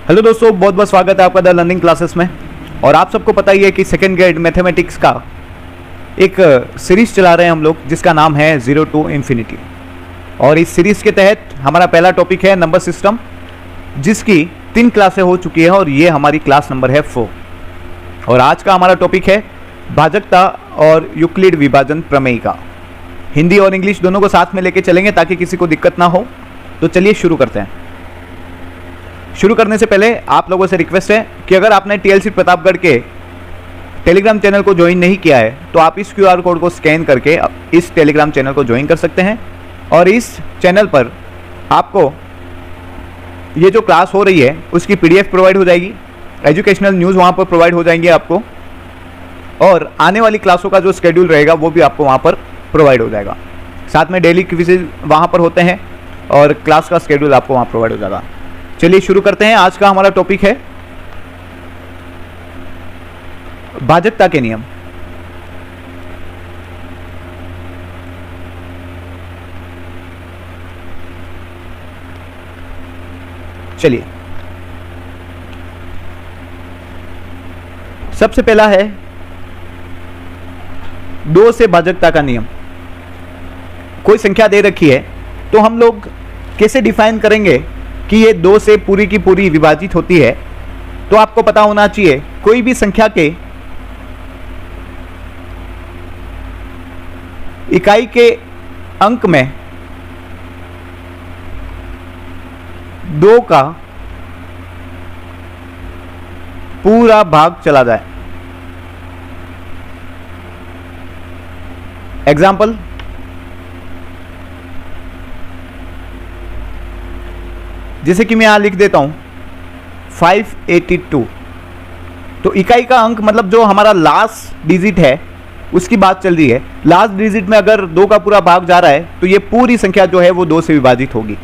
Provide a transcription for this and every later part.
Hello दोस्तों, बहुत बहुत स्वागत है आपका द लर्निंग क्लासेस में। और आप सबको पता ही है कि सेकेंड ग्रेड मैथमेटिक्स का एक सीरीज चला रहे हैं हम लोग, जिसका नाम है जीरो टू इन्फिनिटी। और इस सीरीज के तहत हमारा पहला टॉपिक है नंबर सिस्टम, जिसकी 3 क्लासें हो चुकी है और ये हमारी क्लास नंबर है 4। और आज का हमारा टॉपिक है भाजकता और यूक्लिड विभाजन प्रमेय का। हिंदी और इंग्लिश दोनों को साथ में लेके चलेंगे ताकि किसी को दिक्कत ना हो। तो चलिए शुरू करते हैं। शुरू करने से पहले आप लोगों से रिक्वेस्ट है कि अगर आपने टीएलसी प्रतापगढ़ के टेलीग्राम चैनल को ज्वाइन नहीं किया है तो आप इस क्यूआर कोड को स्कैन करके इस टेलीग्राम चैनल को ज्वाइन कर सकते हैं। और इस चैनल पर आपको ये जो क्लास हो रही है उसकी पीडीएफ प्रोवाइड हो जाएगी, एजुकेशनल न्यूज़ वहाँ पर प्रोवाइड हो जाएंगे आपको, और आने वाली क्लासों का जो शेड्यूल रहेगा वो भी आपको वहाँ पर प्रोवाइड हो जाएगा। साथ में डेली क्विज़ वहाँ पर होते हैं और क्लास का शेड्यूल आपको वहाँ प्रोवाइड हो जाएगा। चलिए शुरू करते हैं। आज का हमारा टॉपिक है भाजकता के नियम। चलिए, सबसे पहला है 2 से भाजकता का नियम। कोई संख्या दे रखी है तो हम लोग कैसे डिफाइन करेंगे कि ये 2 से पूरी की पूरी विभाजित होती है। तो आपको पता होना चाहिए कोई भी संख्या के इकाई के अंक में 2 का पूरा भाग चला जाए। एग्जाम्पल, जैसे कि मैं यहां लिख देता हूं 582। तो इकाई का अंक मतलब जो हमारा लास्ट डिजिट है उसकी बात चल रही है। लास्ट डिजिट में अगर 2 का पूरा भाग जा रहा है तो ये पूरी संख्या जो है वो 2 से विभाजित होगी।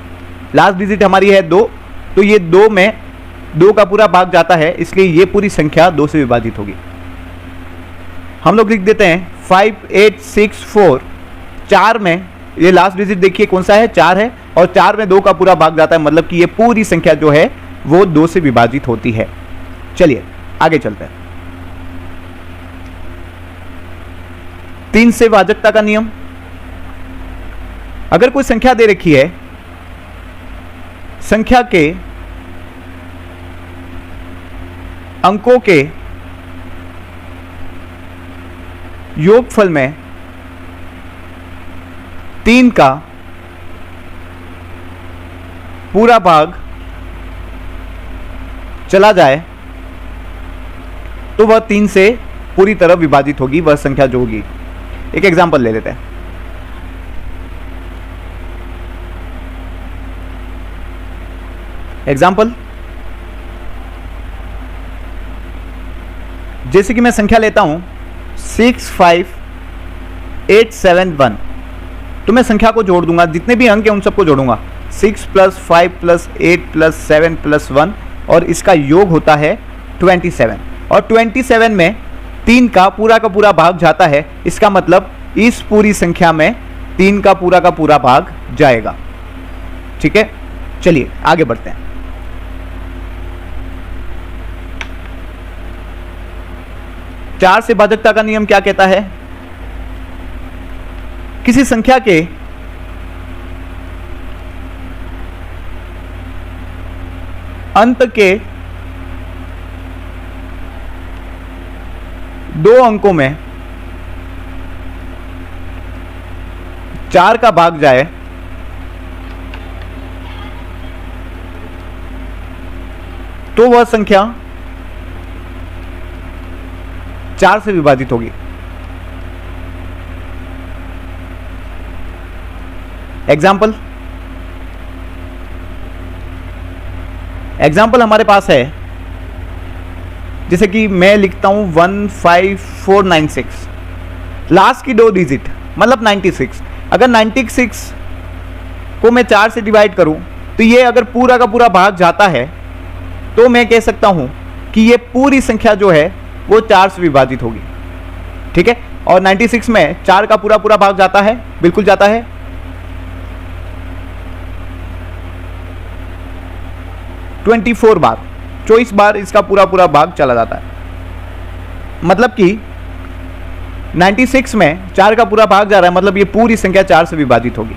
लास्ट डिजिट हमारी है 2, तो ये 2 में 2 का पूरा भाग जाता है, इसलिए ये पूरी संख्या 2 से विभाजित होगी। हम लोग लिख देते हैं 5864। 4 में ये लास्ट डिजिट देखिए कौन सा है, 4 है, और 4 में 2 का पूरा भाग जाता है, मतलब कि ये पूरी संख्या जो है वो 2 से विभाजित होती है। चलिए आगे चलते हैं। 3 से भाजकता का नियम। अगर कोई संख्या दे रखी है, संख्या के अंकों के योगफल में 3 का पूरा भाग चला जाए तो वह 3 से पूरी तरह विभाजित होगी, वह संख्या जो होगी। एक एग्जांपल ले लेते हैं। एग्जांपल, जैसे कि मैं संख्या लेता हूं 65871। तो मैं संख्या को जोड़ दूंगा, जितने भी अंक हैं उन सबको जोड़ूंगा। 6 + 5 + 8 + 7 + 1, और इसका योग होता है 27। और 27 में 3 का पूरा भाग जाता है, इसका मतलब इस पूरी संख्या में 3 का पूरा भाग जाएगा। ठीक है, चलिए आगे बढ़ते हैं। चार से भाजकता का नियम क्या कहता है? किसी संख्या के अंत के 2 अंकों में 4 का भाग जाए तो वह संख्या 4 से विभाजित होगी। एग्जाम्पल हमारे पास है, जैसे कि मैं लिखता हूं 15496। लास्ट की 2 डिजिट मतलब 96। अगर 96 को मैं 4 से डिवाइड करूं तो ये अगर पूरा का पूरा भाग जाता है तो मैं कह सकता हूं कि ये पूरी संख्या जो है वो 4 से विभाजित होगी। ठीक है, और 96 में 4 का पूरा भाग जाता है, बिल्कुल जाता है। 24 बार 24 बार इसका पूरा पूरा भाग चला जाता है। मतलब कि 96 में 4 का पूरा भाग जा रहा है, मतलब ये पूरी संख्या 4 से विभाजित होगी।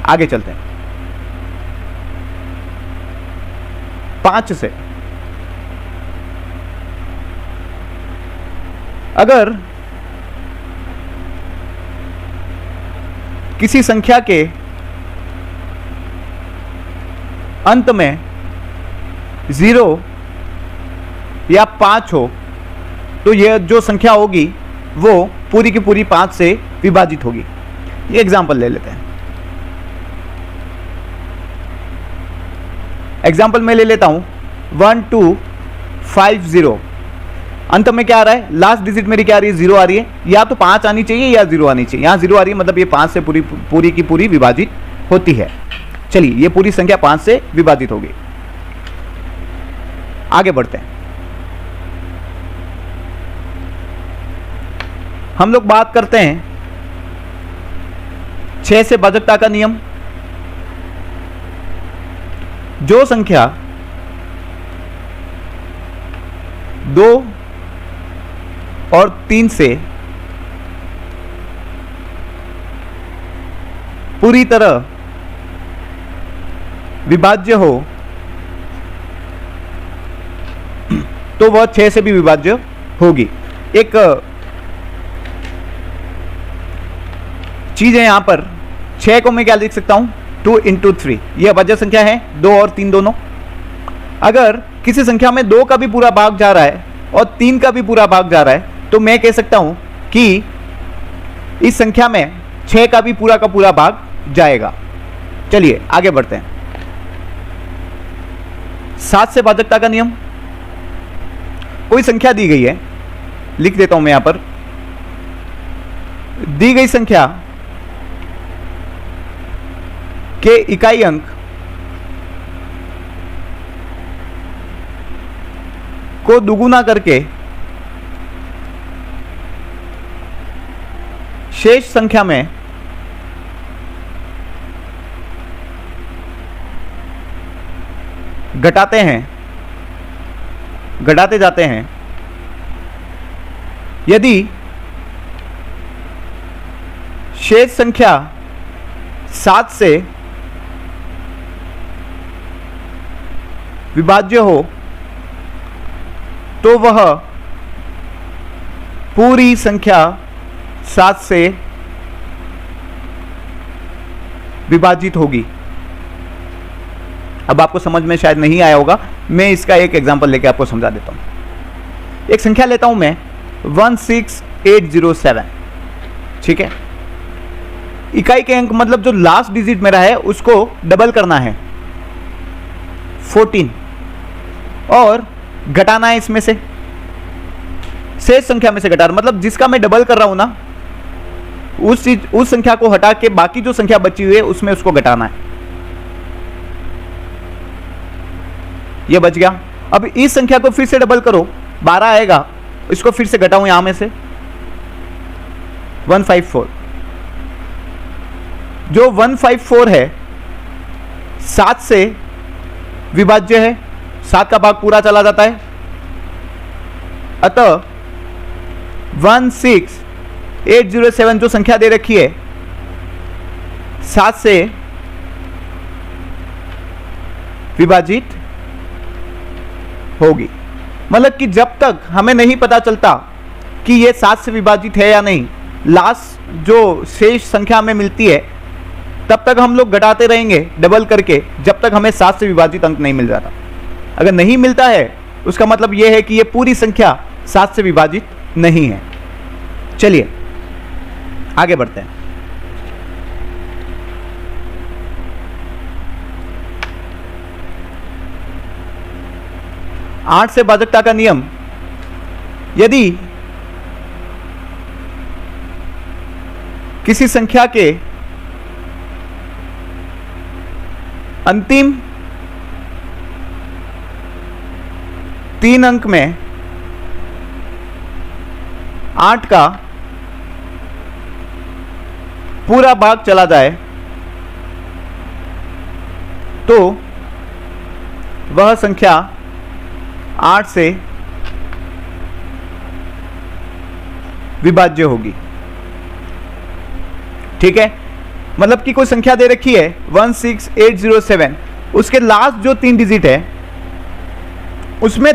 आगे चलते हैं 5 से। अगर किसी संख्या के अंत में 0 या 5 हो तो यह जो संख्या होगी वो पूरी की पूरी 5 से विभाजित होगी। ये एग्जाम्पल ले लेते हैं। एग्जाम्पल में ले लेता हूं 1250। अंत में क्या आ रहा है, लास्ट डिजिट मेरी क्या आ रही है, 0 आ रही है। या तो 5 आनी चाहिए या 0 आनी चाहिए। यहां 0 आ रही है, मतलब ये 5 से पूरी की पूरी विभाजित होती है। चलिए, ये पूरी संख्या 5 से विभाजित होगी। आगे बढ़ते हैं। हम लोग बात करते हैं 6 से भाजकता का नियम। जो संख्या 2 और 3 से पूरी तरह विभाज्य हो तो वह 6 से भी विभाज्य होगी। एक चीज है यहां पर, 6 को मैं क्या लिख सकता हूं, 2 × 3। यह अभाज्य संख्या है, 2 और 3 दोनों। अगर किसी संख्या में 2 का भी पूरा भाग जा रहा है और 3 का भी पूरा भाग जा रहा है तो मैं कह सकता हूं कि इस संख्या में 6 का भी पूरा का पूरा भाग जाएगा। चलिए आगे बढ़ते हैं। 7 से भाजकता का नियम। कोई संख्या दी गई है, लिख देता हूं मैं यहां पर। दी गई संख्या के इकाई अंक को दुगुना करके शेष संख्या में घटाते जाते हैं। यदि शेष संख्या 7 से विभाज्य हो तो वह पूरी संख्या 7 से विभाजित होगी। अब आपको समझ में शायद नहीं आया होगा, मैं इसका एक एग्जांपल लेके आपको समझा देता हूं। एक संख्या लेता हूं मैं 16807, ठीक है। इकाई के अंक मतलब जो लास्ट डिजिट मेरा है उसको डबल करना है 14 और घटाना है इसमें से, शेष संख्या में से घटाना, मतलब जिसका मैं डबल कर रहा हूं ना उस संख्या को हटा के बाकी जो संख्या बची हुई है उसमें उसको घटाना है। ये बच गया। अब इस संख्या को फिर से डबल करो, 12 आएगा, इसको फिर से घटाऊं यहां में से 154। जो 154 है 7 से विभाज्य है, 7 का भाग पूरा चला जाता है। अतः 16807 जो संख्या दे रखी है 7 से विभाजित होगी। मतलब कि जब तक हमें नहीं पता चलता कि ये 7 से विभाजित है या नहीं, लास्ट जो शेष संख्या में मिलती है तब तक हम लोग घटाते रहेंगे डबल करके, जब तक हमें 7 से विभाजित अंक नहीं मिल जाता। अगर नहीं मिलता है उसका मतलब यह है कि यह पूरी संख्या 7 से विभाजित नहीं है। चलिए आगे बढ़ते हैं। आठ से भाजकता का नियम। यदि किसी संख्या के अंतिम 3 अंक में 8 का पूरा भाग चला जाए तो वह संख्या 8 से विभाज्य होगी। ठीक है, मतलब कि कोई संख्या दे रखी है 16807, उसके लास्ट जो 3 डिजिट है उसमें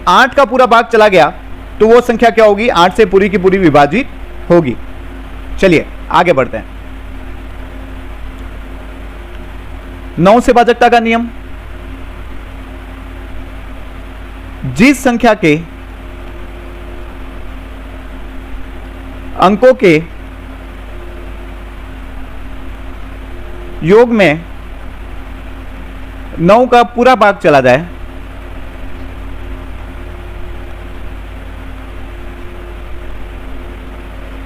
8 का पूरा भाग चला गया तो वो संख्या क्या होगी, 8 से पूरी की पूरी विभाजित होगी। चलिए आगे बढ़ते हैं। 9 से भाजकता का नियम, जिस संख्या के अंकों के योग में 9 का पूरा भाग चला जाए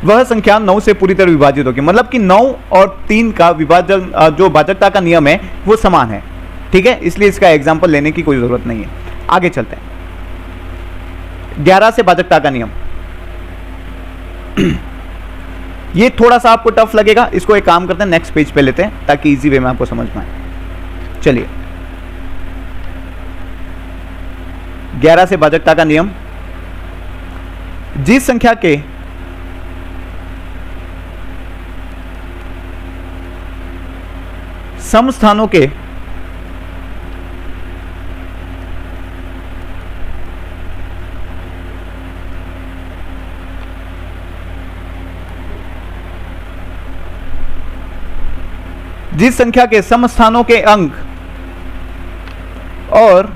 वह संख्या 9 से पूरी तरह विभाजित होगी। मतलब कि 9 और 3 का विभाजन जो भाजकता का नियम है वो समान है। ठीक है, इसलिए इसका एग्जाम्पल लेने की कोई जरूरत नहीं है। आगे चलते हैं। 11 से भाजकता का नियम, ये थोड़ा सा आपको टफ लगेगा, इसको एक काम करते हैं नेक्स्ट पेज पे लेते हैं ताकि इजी वे में आपको समझ में आए। चलिए 11 से भाजकता का नियम, जिस संख्या के समस्थानों के जिस संख्या के समस्थानों के अंक और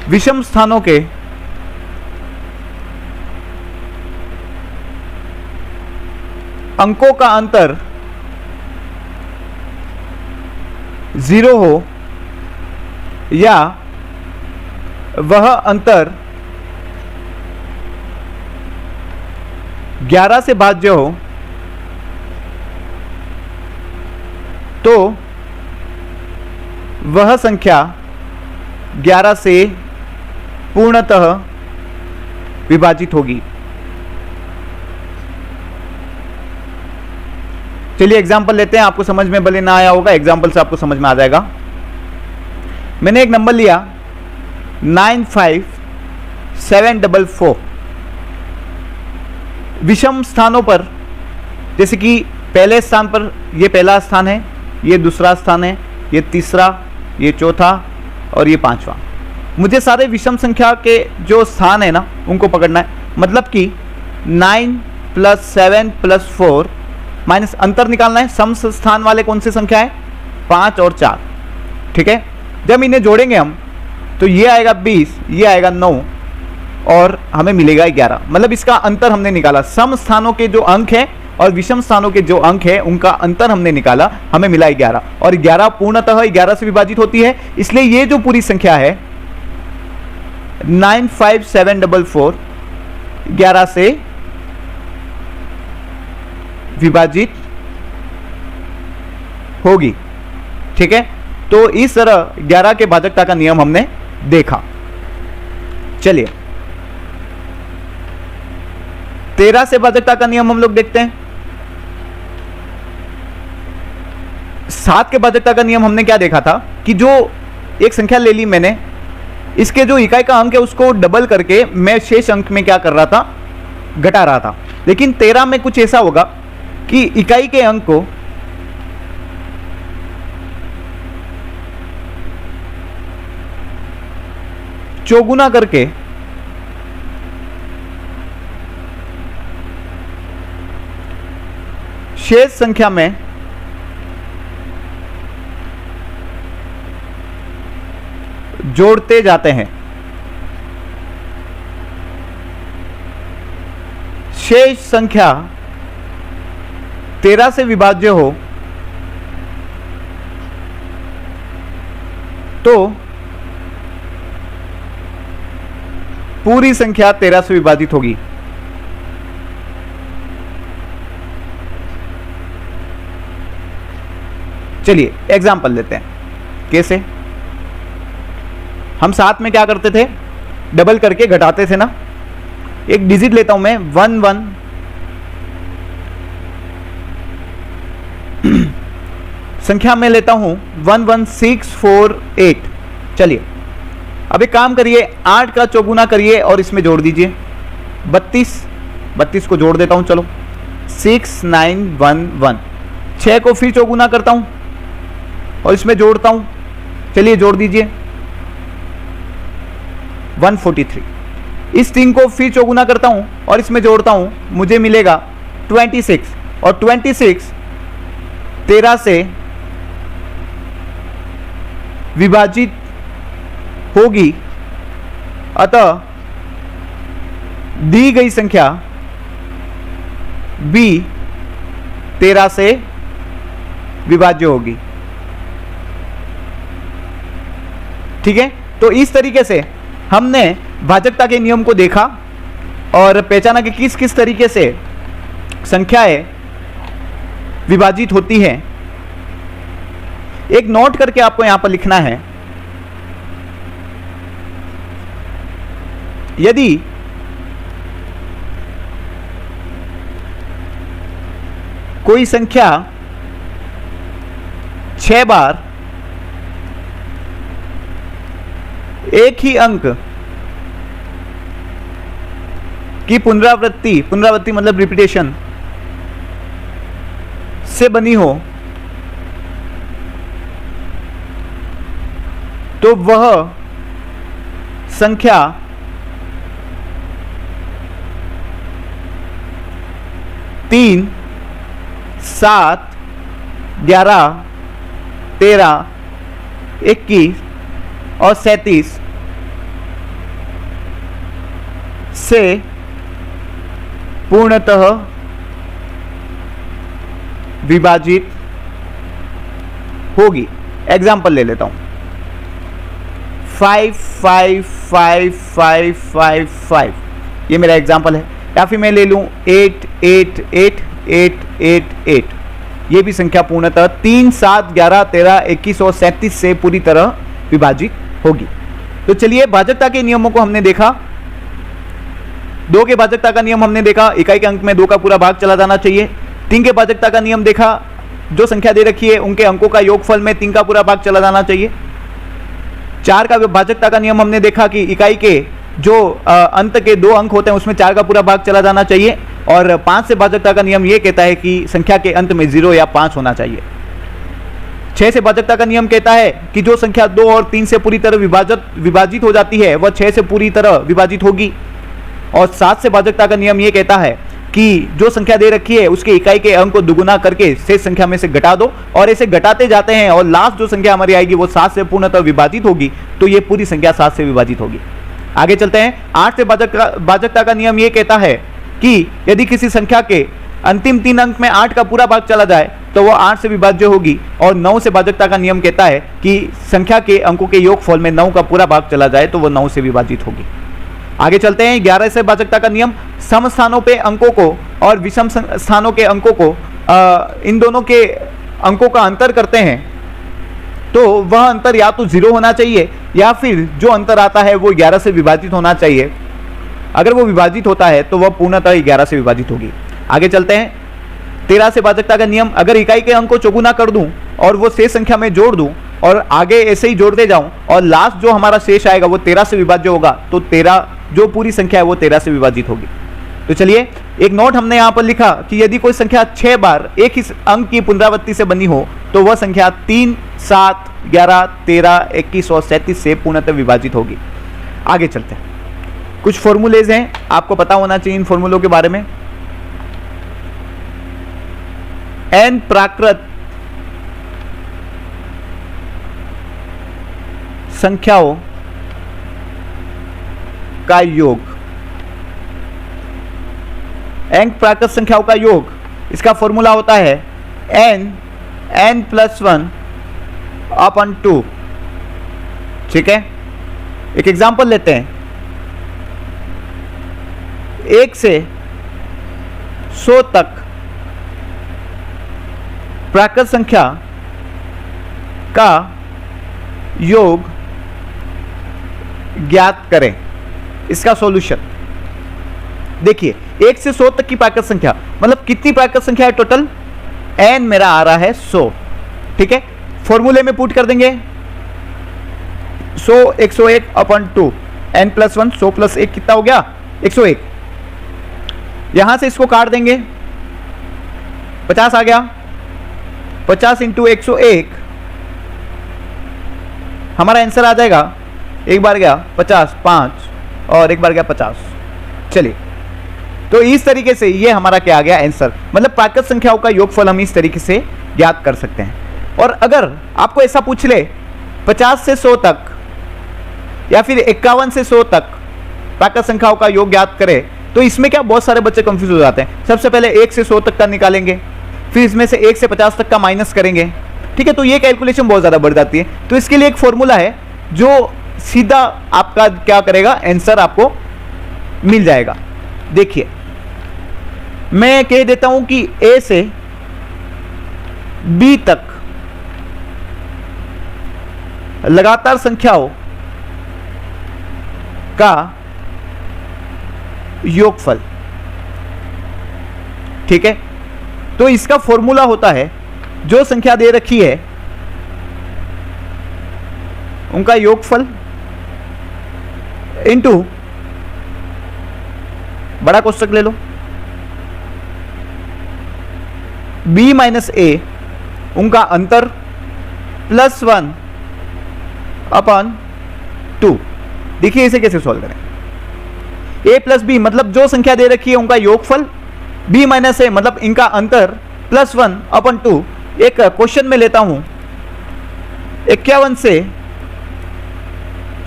विषम स्थानों के अंकों का अंतर 0 हो या वह अंतर 11 से भाज्य हो तो वह संख्या 11 से पूर्णतः विभाजित होगी। चलिए एग्जाम्पल लेते हैं, आपको समझ में भले ना आया होगा, एग्जाम्पल से आपको समझ में आ जाएगा। मैंने एक नंबर लिया 95744, विषम स्थानों पर, जैसे कि पहले स्थान पर ये पहला स्थान है, ये दूसरा स्थान है, ये तीसरा, ये चौथा और ये पांचवा। मुझे सारे विषम संख्या के जो स्थान है ना उनको पकड़ना है। मतलब कि 9 + 7 + 4 माइनस अंतर निकालना है। सम स्थान वाले कौन सी संख्या है, 5 और 4। ठीक है, जब इन्हें जोड़ेंगे हम तो ये आएगा 20, ये आएगा 9 और हमें मिलेगा 11। मतलब इसका अंतर हमने निकाला। सम स्थानों के जो अंक है और विषम स्थानों के जो अंक है उनका अंतर हमने निकाला, हमें मिला 11। और 11 पूर्णतः 11 से विभाजित होती है, इसलिए ये जो पूरी संख्या है 95744 11 से विभाजित होगी। ठीक है, तो इस तरह 11 के भाजकता का नियम हमने देखा। चलिए 13 से भाजकता का नियम हम लोग देखते हैं। 7 के भाजकता का नियम हमने क्या देखा था कि जो एक संख्या ले ली मैंने, इसके जो इकाई का अंक है उसको डबल करके मैं शेष अंक में क्या कर रहा था, घटा रहा था। लेकिन 13 में कुछ ऐसा होगा कि इकाई के अंक को चौगुना करके शेष संख्या में जोड़ते जाते हैं। शेष संख्या 13 से विभाज्य हो तो पूरी संख्या 13 से विभाजित होगी। चलिए एग्जाम्पल लेते हैं। कैसे? हम साथ में क्या करते थे, डबल करके घटाते थे ना। एक डिजिट लेता हूं मैं 11 संख्या में लेता हूं 11648। चलिए अब एक काम करिए, 8 का चौगुना करिए और इसमें जोड़ दीजिए 32 को जोड़ देता हूं, चलो 6911। 6 को फिर चौगुना करता हूं और इसमें जोड़ता हूं, चलिए जोड़ दीजिए 143। इस 3 को फिर चौगुना करता हूं और इसमें जोड़ता हूं, मुझे मिलेगा 26, और 26 13 से विभाजित होगी, अतः दी गई संख्या b 13 से विभाज्य होगी। ठीक है, तो इस तरीके से हमने भाजकता के नियम को देखा और पहचाना कि किस किस तरीके से संख्याएं विभाजित होती हैं। एक नोट करके आपको यहां पर लिखना है, यदि कोई संख्या 6 बार एक ही अंक की पुनरावृत्ति मतलब रिपीटेशन से बनी हो, तो वह संख्या तीन, 7, 11, 13, 21 और 37 से पूर्णतः विभाजित होगी। एग्जाम्पल ले लेता हूं, 5, 5, 5, 5, 5, 5, ये मेरा एग्जाम्पल है। या फिर मैं ले लूं 8, 8, 8, 8, 8, 8, ये भी संख्या पूर्णतः 3, 7, 11, 13, 21 और 37 से पूरी तरह विभाजित होगी। तो चलिए भाजकता के नियमों को हमने देखा। 2 के भाजकता का नियम हमने देखा, इकाई के अंक में 2 का पूरा भाग चला जाना चाहिए। 3 के भाजकता का नियम देखा, जो संख्या दे रखी है उनके अंकों का योगफल में 3 का पूरा भाग चला जाना चाहिए। 4 का भाजकता का नियम हमने देखा कि इकाई के जो अंत के 2 अंक होते हैं उसमें 4 का पूरा भाग चला जाना चाहिए। और 5 से भाजकता का नियम यह कहता है कि संख्या के अंत में 0 या 5 होना चाहिए। 6 से भाजकता का नियम कहता है कि जो संख्या 2 और 3 से पूरी तरह विभाजित हो जाती है वह 6 से पूरी तरह विभाजित होगी। और 7 से भाजकता का नियम यह कहता है कि जो संख्या दे रखी है उसके इकाई के अंक को दुगुना करके शेष संख्या में से घटा दो, और ऐसे घटाते जाते हैं और लास्ट जो संख्या हमारी आएगी वो 7 से पूर्णतः विभाजित होगी, तो ये पूरी संख्या 7 से विभाजित होगी। आगे चलते हैं। 8 से भाजकता का नियम यह कहता है कि यदि किसी संख्या के अंतिम 3 अंक में 8 का पूरा भाग चला जाए तो वह 8 से विभाज्य होगी। और 9 से भाजकता का नियम कहता है कि संख्या के अंकों के योगफल में 9 का पूरा भाग चला जाए तो वह 9 से विभाजित होगी। आगे चलते हैं। 11 से भाजकता का नियम, सम स्थानों पे अंकों को और विषम स्थानों के अंकों को इन दोनों के अंकों का अंतर करते हैं तो वह अंतर या तो 0 होना चाहिए या फिर जो अंतर आता है वो 11 से विभाजित होना चाहिए। अगर वो विभाजित होता है तो वह पूर्णतः 11 से विभाजित होगी। आगे चलते हैं। 13 से भाजकता का नियम, अगर इकाई के अंक को चौगुना कर दूं और वो शेष संख्या में जोड़ दूं और आगे ऐसे ही जोड़ते जाऊं और लास्ट जो हमारा शेष आएगा वो 13 से विभाज्य होगा, तो 13 जो पूरी संख्या है वो 13 से विभाजित होगी। तो चलिए एक नोट हमने यहां पर लिखा कि यदि कोई संख्या 6 बार एक ही अंक की पुनरावृत्ति से बनी हो तो वह संख्या 3, 7, 11, 13, 21 और 37 से पूर्णतः विभाजित होगी। आगे चलते हैं। कुछ फॉर्मूलेज हैं, आपको पता होना चाहिए इन फॉर्मूलों के बारे में। n प्राकृत संख्याओं का योग, n प्राकृत संख्याओं का योग, इसका फॉर्मूला होता है n+1/2। ठीक है, एक एग्जांपल लेते हैं। 1 से 100 तक प्राकृत संख्या का योग ज्ञात करें। इसका सॉल्यूशन देखिए, 1 से 100 तक की प्राकृत संख्या मतलब कितनी प्राकृत संख्या है टोटल? n मेरा आ रहा है 100। ठीक है, फॉर्मूले में पुट कर देंगे 100 101 अपॉन 2 n प्लस 1 100 प्लस 1 कितना हो गया 101। यहां से इसको काट देंगे 50 आ गया 50 इंटू 101 हमारा आंसर आ जाएगा एक बार गया 50 5 और एक बार गया 50। चलिए तो इस तरीके से ये हमारा क्या आ गया आंसर, मतलब प्राकृत संख्याओं का योगफल हम इस तरीके से ज्ञात कर सकते हैं। और अगर आपको ऐसा पूछ ले 50 से 100 तक या फिर 51 से 100 तक प्राकृत संख्याओं का योग ज्ञात करें तो इसमें क्या बहुत सारे बच्चे कंफ्यूज हो जाते हैं। सबसे पहले 1 से 100 तक का निकालेंगे, फिर इसमें से 1 से 50 तक का माइनस करेंगे, ठीक है। तो ये कैलकुलेशन बहुत ज़्यादा बढ़ जाती है। तो इसके लिए एक फॉर्मूला है जो सीधा आपका क्या करेगा आंसर आपको मिल जाएगा। देखिए मैं कह देता हूं कि ए से बी तक लगातार संख्याओं का योगफल, ठीक है। तो इसका फॉर्मूला होता है जो संख्या दे रखी है उनका योगफल इनटू बड़ा कोष्टक ले लो b माइनस ए उनका अंतर प्लस 1 अपॉन 2। देखिए इसे कैसे सॉल्व करें। a प्लस बी मतलब जो संख्या दे रखी है उनका योगफल, b माइनस ए मतलब इनका अंतर प्लस 1 अपॉन 2। एक क्वेश्चन में लेता हूं 51 से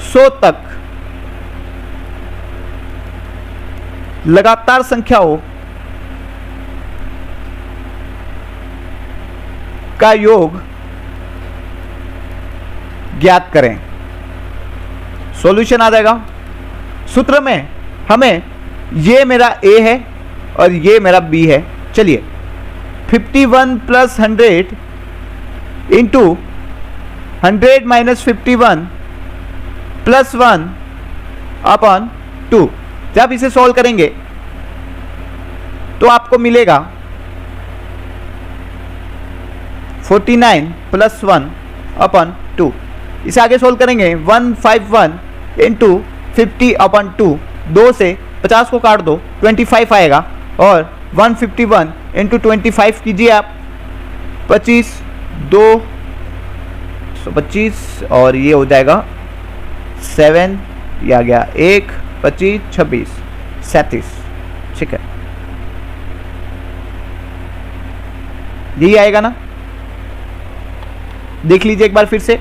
100 तक लगातार संख्याओं का योग ज्ञात करें। सॉल्यूशन आ जाएगा। सूत्र में हमें ये मेरा a है और ये मेरा b है। चलिए 51 plus 100 into 100 minus 51 plus 1 upon 2। जब इसे सॉल्व करेंगे तो आपको मिलेगा 49 प्लस 1 अपॉन 2। इसे आगे सोल्व करेंगे 151 इंटू 50 अपॉन 2। 2 से 50 को काट दो 25 आएगा और 151 इंटू 25 कीजिए आप 25 2 25 और ये हो जाएगा 7 ये आ गया 1 25 26 37। ठीक है यही आएगा ना, देख लीजिए एक बार फिर से।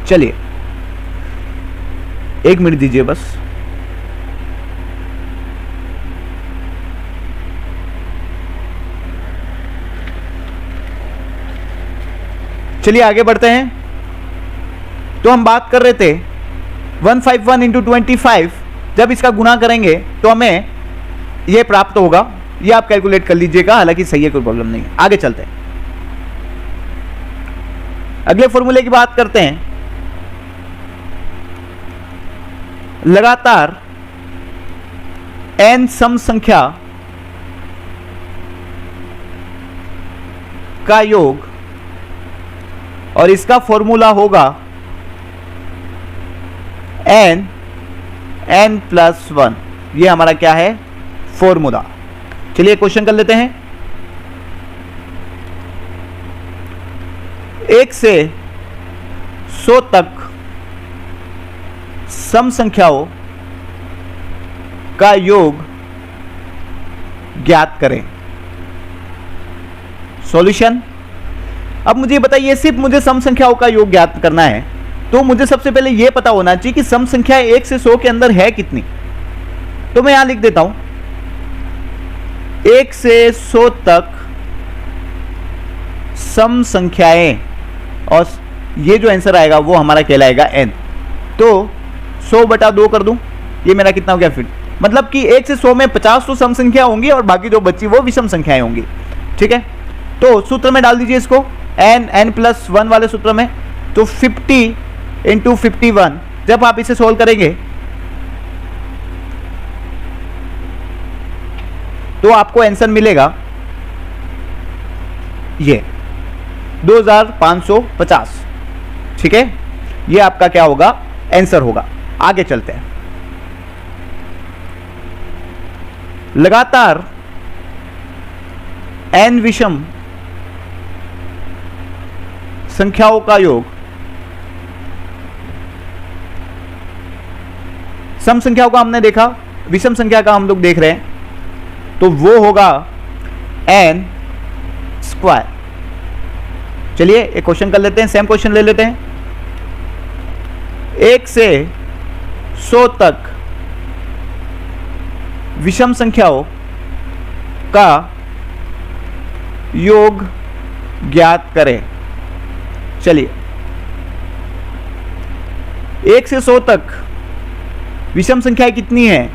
चलिए 1 मिनट दीजिए बस। चलिए आगे बढ़ते हैं। तो हम बात कर रहे थे 151 इंटू 25 जब इसका गुणा करेंगे तो हमें यह प्राप्त होगा। ये आप कैलकुलेट कर लीजिएगा, हालांकि सही है, कोई प्रॉब्लम नहीं है। आगे चलते हैं, अगले फॉर्मूले की बात करते हैं। लगातार n सम संख्या का योग और इसका फॉर्मूला होगा n प्लस 1। ये हमारा क्या है फॉर्मूला। चलिए क्वेश्चन कर लेते हैं। 1 से 100 तक सम संख्याओं का योग ज्ञात करें। सॉल्यूशन। अब मुझे बताइए, सिर्फ मुझे सम संख्याओं का योग ज्ञात करना है तो मुझे सबसे पहले यह पता होना चाहिए कि सम संख्या 1 से 100 के अंदर है कितनी। तो मैं यहां लिख देता हूं 1 से 100 तक सम संख्याएं, और ये जो आंसर आएगा वो हमारा कहलाएगा n। तो 100 बटा 2 कर दूं, ये मेरा कितना हो गया फिर, मतलब कि 1 से 100 में 50 तो सम संख्या होंगी और बाकी जो बची वो विषम संख्याएं होंगी। ठीक है, तो सूत्र में डाल दीजिए इसको n प्लस 1 वाले सूत्र में। तो 50 इंटू 51 जब आप इसे सोल्व करेंगे तो आपको आंसर मिलेगा ये 2550। ठीक है, ये आपका क्या होगा, आंसर होगा। आगे चलते हैं। लगातार n विषम संख्याओं का योग सम संख्याओं का हमने देखा, विषम संख्या का हम लोग देख रहे हैं, तो वो होगा n स्क्वायर। चलिए एक क्वेश्चन कर लेते हैं, सेम क्वेश्चन ले लेते हैं। 1 से 100 तक विषम संख्याओं का योग ज्ञात करें। चलिए 1 से 100 तक विषम संख्याएं कितनी है,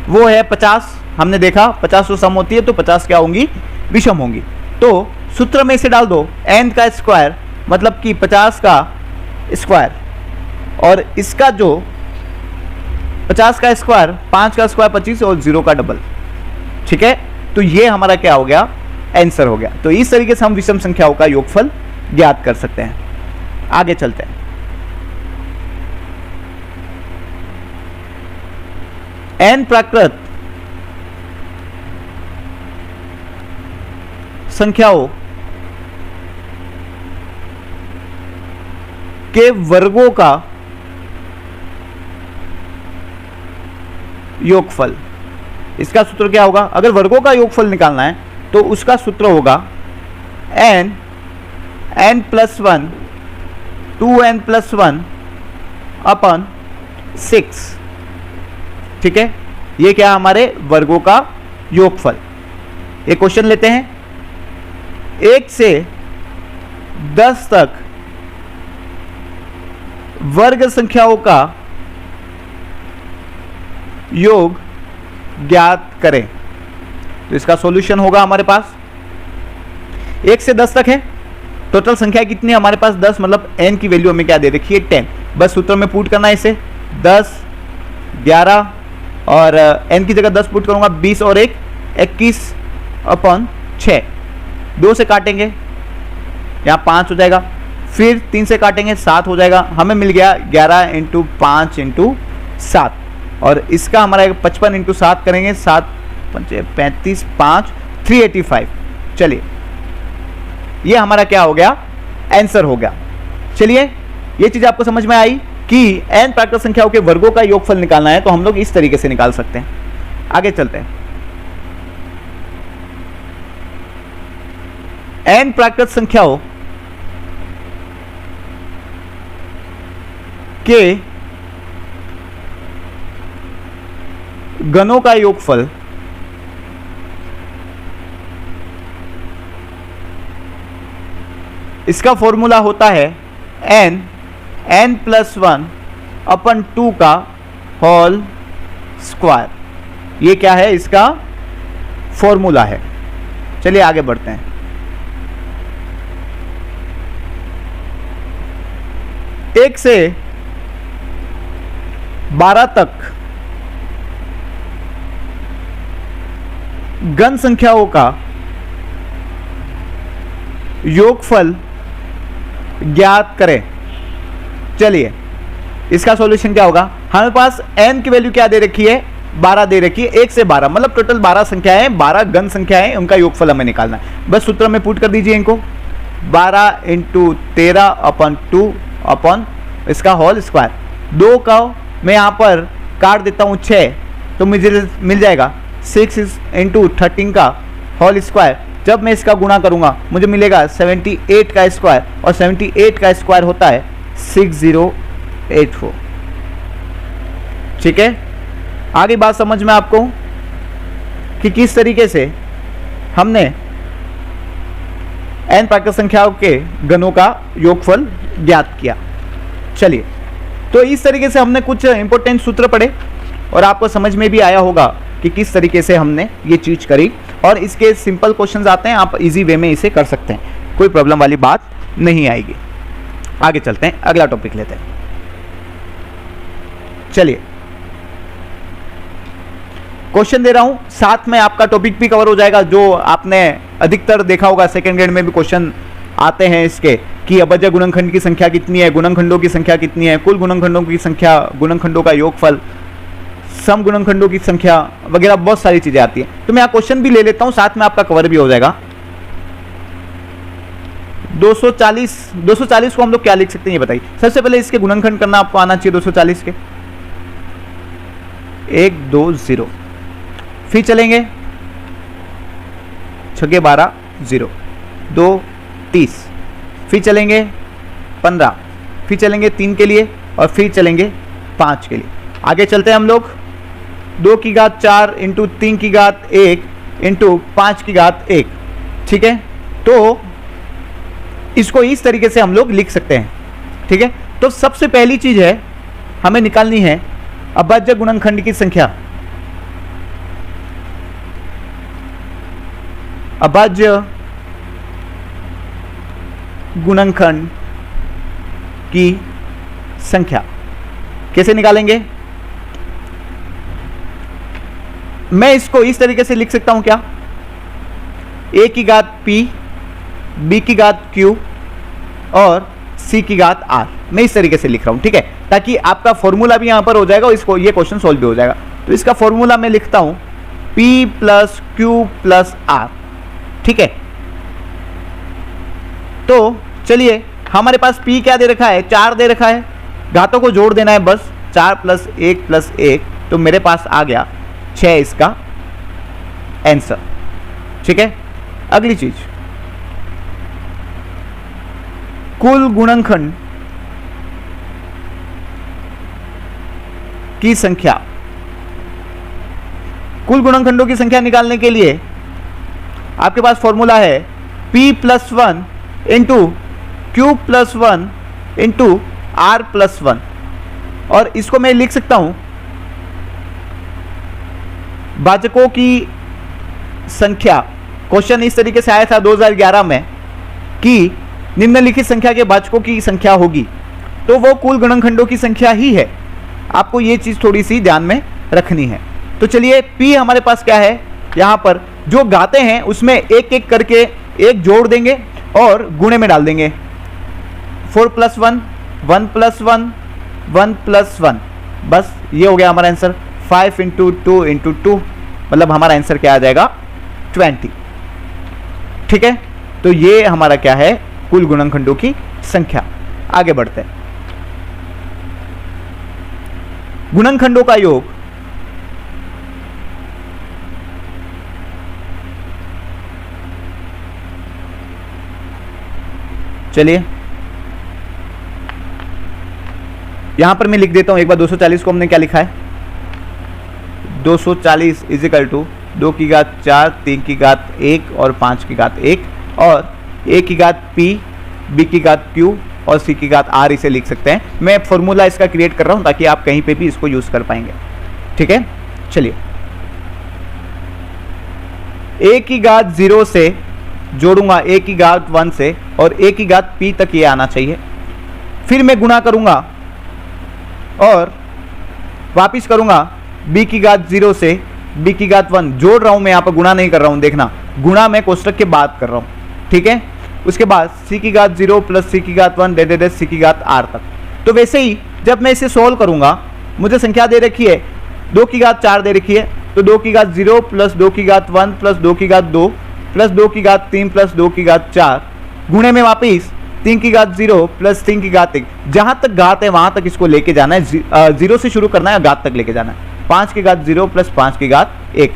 वो है 50। हमने देखा 50 तो सम होती है, तो 50 क्या होंगी, विषम होंगी। तो सूत्र में इसे डाल दो, n का स्क्वायर मतलब कि 50 का स्क्वायर, और इसका जो 50 का स्क्वायर, 5 का स्क्वायर 25 और 0 का डबल। ठीक है, तो ये हमारा क्या हो गया, आंसर हो गया। तो इस तरीके से हम विषम संख्याओं का योगफल ज्ञात कर सकते हैं। आगे चलते हैं। n प्राकृत संख्याओं के वर्गों का योगफल, इसका सूत्र क्या होगा, अगर वर्गों का योगफल निकालना है तो उसका सूत्र होगा n प्लस 1 2n प्लस 1 अपन 6। ठीक है, ये क्या हमारे वर्गों का योगफल। एक क्वेश्चन लेते हैं। 1 से 10 तक वर्ग संख्याओं का योग ज्ञात करें। तो इसका सॉल्यूशन होगा हमारे पास 1 से 10 तक है, टोटल संख्या कितनी है हमारे पास 10, मतलब n की वैल्यू हमें क्या दे रखी है 10। बस सूत्र में पुट करना है इसे, 10 11 और n की जगह 10 पुट करूंगा, 20 और 1 21 अपन 6। 2 से काटेंगे यहाँ 5 हो जाएगा, फिर 3 से काटेंगे 7 हो जाएगा, हमें मिल गया 11 इंटू 5 इंटू 7। और इसका हमारा 55 इंटू 7 करेंगे, 7 35 5 385। चलिए ये हमारा क्या हो गया, आंसर हो गया। चलिए ये चीज़ आपको समझ में आई कि n प्राकृत संख्याओं के वर्गों का योगफल निकालना है तो हम लोग इस तरीके से निकाल सकते हैं। आगे चलते हैं। n प्राकृत संख्याओं के गणों का योगफल इसका फॉर्मूला होता है n प्लस 1 अपन 2 का होल स्क्वायर। ये क्या है, इसका फॉर्मूला है। चलिए आगे बढ़ते हैं। 1 से 12 तक गण संख्याओं का योगफल ज्ञात करें। चलिए इसका सॉल्यूशन क्या होगा, हमारे पास n की वैल्यू क्या दे रखी है, 12 दे रखी है। 1 से 12 मतलब टोटल 12 संख्याएं, 12 गण संख्याएं, उनका योगफल हमें निकालना है। बस सूत्र में पुट कर दीजिए इनको, 12 इंटू 13 अपन 2 अपन इसका होल स्क्वायर। 2 का मैं यहाँ पर काट देता हूँ 6, तो मुझे मिल जाएगा 6 इंटू 13 का होल स्क्वायर। जब मैं इसका गुणा करूंगा मुझे मिलेगा 78 का स्क्वायर, और 78 का स्क्वायर होता है 6084। ठीक है, आगे बात समझ में आपको कि किस तरीके से हमने n प्राकृत संख्याओं के गणों का योगफल ज्ञात किया। चलिए तो इस तरीके से हमने कुछ इंपॉर्टेंट सूत्र पढ़े और आपको समझ में भी आया होगा कि किस तरीके से हमने ये चीज़ करी। और इसके सिंपल क्वेश्चंस आते हैं, आप इजी वे में इसे कर सकते हैं, कोई प्रॉब्लम वाली बात नहीं आएगी। आगे चलते हैं, अगला टॉपिक लेते हैं। चलिए क्वेश्चन दे रहा हूं, साथ में आपका टॉपिक भी कवर हो जाएगा, जो आपने अधिकतर देखा होगा सेकंड ग्रेड में भी क्वेश्चन आते हैं इसके, कि अभाज्य गुणनखंड की संख्या कितनी है, गुणनखंडों की संख्या कितनी है, कुल गुणनखंडों की संख्या, गुणनखंडों का योगफल, सम गुणनखंडों की संख्या वगैरह बहुत सारी चीजें आती हैं। तो मैं यहाँ क्वेश्चन भी ले लेता हूं, साथ में आपका कवर भी हो जाएगा। 240 को हम लोग क्या लिख सकते हैं ये बताइए। सबसे पहले इसके गुणनखंड करना आपको आना चाहिए 240 के, 1 2 0, फिर चलेंगे 6 12 0, 2 30, फिर चलेंगे 15, फिर चलेंगे 3 के लिए और फिर चलेंगे 5 के लिए। आगे चलते हैं हम लोग, 2 की घात 4 इंटू 3 की घात 1 इंटू 5 की घात 1। ठीक है, तो इसको इस तरीके से हम लोग लिख सकते हैं। ठीक है, तो सबसे पहली चीज है हमें निकालनी है अभाज्य गुणनखंड की संख्या। अभाज्य गुणनखंड की संख्या कैसे निकालेंगे? मैं इसको इस तरीके से लिख सकता हूं क्या, a की घात p, b की घात q और c की घात r। मैं इस तरीके से लिख रहा हूं, ठीक है, ताकि आपका फॉर्मूला भी यहां पर हो जाएगा और इसको ये क्वेश्चन सोल्व भी हो जाएगा। तो इसका फॉर्मूला मैं लिखता हूं p plus q plus r। ठीक है, तो चलिए हमारे पास p क्या दे रखा है, 4 दे रखा है, घातों को जोड़ देना है बस, 4 प्लस 1 प्लस 1, तो मेरे पास आ गया 6 इसका आंसर। ठीक है, अगली चीज, कुल गुणनखंड की संख्या। कुल गुणनखंडों की संख्या निकालने के लिए आपके पास फॉर्मूला है p plus 1 into q plus 1 into r plus 1, और इसको मैं लिख सकता हूं भाजकों की संख्या। क्वेश्चन इस तरीके से आया था 2011 में कि निम्नलिखित संख्या के भाजकों की संख्या होगी, तो वो कुल गुणनखंडों की संख्या ही है। आपको ये चीज थोड़ी सी ध्यान में रखनी है। तो चलिए p हमारे पास क्या है, यहां पर जो गाते हैं उसमें एक एक करके एक जोड़ देंगे और गुणे में डाल देंगे। 4 प्लस 1, 1 प्लस 1, 1 प्लस 1, बस ये हो गया हमारा आंसर। 5 इंटू 2 इंटू 2, मतलब हमारा आंसर क्या आ जाएगा 20। ठीक है, तो ये हमारा क्या है, कुल गुणनखंडों की संख्या। आगे बढ़ते हैं, गुणनखंडों का योग। चलिए यहां पर मैं लिख देता हूं एक बार, 240 को हमने क्या लिखा है, 240 इजिकल टू 2 की घात 4, 3 की घात 1 और 5 की घात 1, और a की घात p, b की घात q और c की घात r इसे लिख सकते हैं। मैं फॉर्मूला इसका क्रिएट कर रहा हूं ताकि आप कहीं पे भी इसको यूज कर पाएंगे। ठीक है, चलिए a की घात 0 से जोड़ूंगा a की घात 1 से, और a की घात p तक ये आना चाहिए। फिर मैं गुणा करूंगा और वापिस करूंगा b की घात 0 से b की घात 1, जोड़ रहा हूं मैं, यहां पर गुणा नहीं कर रहा हूं, देखना गुणा मैं कोष्टक के बाद कर रहा हूं। ठीक है, उसके बाद c की घात 0 प्लस c की घात 1 दे c की घात r तक। तो वैसे ही जब मैं इसे सोल्व करूंगा, मुझे संख्या दे रखी है 2 की घात 4 दे रखी है, तो 2 की घात 0 प्लस 2 की घात 1 प्लस 2 की घात 2 प्लस 2 की घात 3 प्लस 2 की घात 4, गुणे में वापिस 3 की घात 0 प्लस 3 की घात 1, जहां तक घात है वहां तक इसको लेके जाना है, 0 से शुरू करना है, घात तक लेके जाना है। 5 की घात 0 प्लस 5 की घात 1।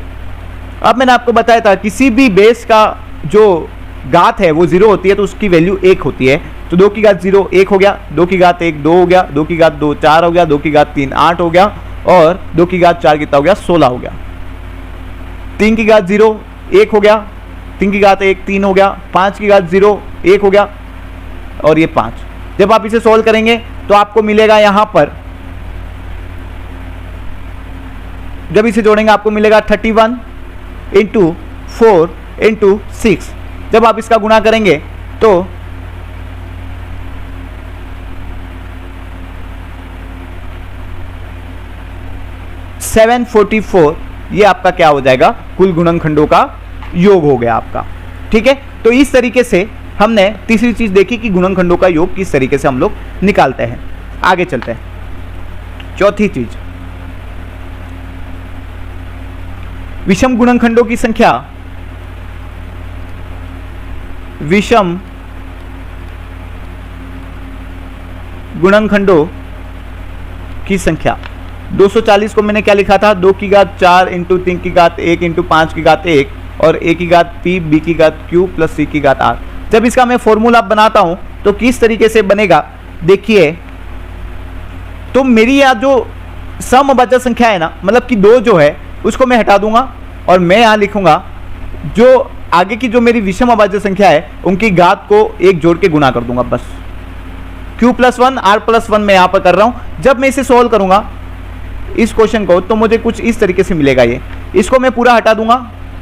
अब मैंने आपको बताया था किसी भी बेस का जो घात है वो 0 होती है तो उसकी वैल्यू 1 होती है। तो 2 की घात 0 1 हो गया, 2 की घात 1 2 हो गया, 2 की घात 2 4 हो गया, 2 की घात 3 8 हो गया, और 2 की घात 4 कितना हो गया 16 हो गया। 3 की घात 0 1 हो गया, 3 की घात 1 3 हो गया, 5 की घात 0 1 हो गया, और ये 5। जब आप इसे सोल्व करेंगे तो आपको मिलेगा यहां पर, जब इसे जोड़ेंगे आपको मिलेगा 31 इंटू 4 इंटू 6। जब आप इसका गुणा करेंगे तो 744 ये आपका क्या हो जाएगा, कुल गुणनखंडों का योग हो गया आपका। ठीक है, तो इस तरीके से हमने तीसरी चीज देखी कि गुणनखंडों का योग किस तरीके से हम लोग निकालते हैं। आगे चलते हैं। चौथी चीज, विषम गुणनखंडों की संख्या, विषम गुणनखंडों की संख्या। 240 को मैंने क्या लिखा था, 2 की घात 4 इंटू 3 की घात 1 इंटू 5 की घात 1 और a की घात p, b की घात q प्लस c की घात r। जब इसका मैं फॉर्मूला बनाता हूं तो किस तरीके से बनेगा, देखिए, तो मेरी यह जो समअभाज्य संख्या है ना, मतलब कि 2 जो है उसको मैं हटा दूंगा और मैं यहां लिखूंगा जो आगे की जो मेरी विषम अभाज्य संख्या है उनकी घात को 1 जोड़ के गुणा कर दूंगा, बस। q प्लस 1 r प्लस 1 मैं यहां पर कर रहा हूं। जब मैं इसे सोल्व करूंगा इस क्वेश्चन को, तो मुझे कुछ इस तरीके से मिलेगा। ये इसको मैं पूरा हटा दूंगा,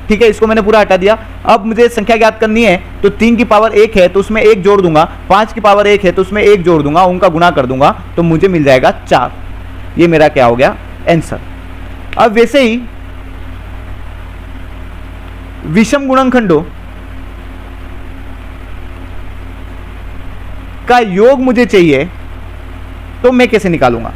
ठीक है, इसको मैंने पूरा हटा दिया। अब मुझे संख्या ज्ञात करनी है, तो 3 की पावर 1 है तो उसमें 1 जोड़ दूंगा, 5 की पावर 1 है तो उसमें 1 जोड़ दूंगा, उनका गुणा कर दूंगा तो मुझे मिल जाएगा 4। ये मेरा क्या हो गया, आंसर। अब वैसे ही विषम गुणनखंडों का योग मुझे चाहिए, तो मैं कैसे निकालूंगा,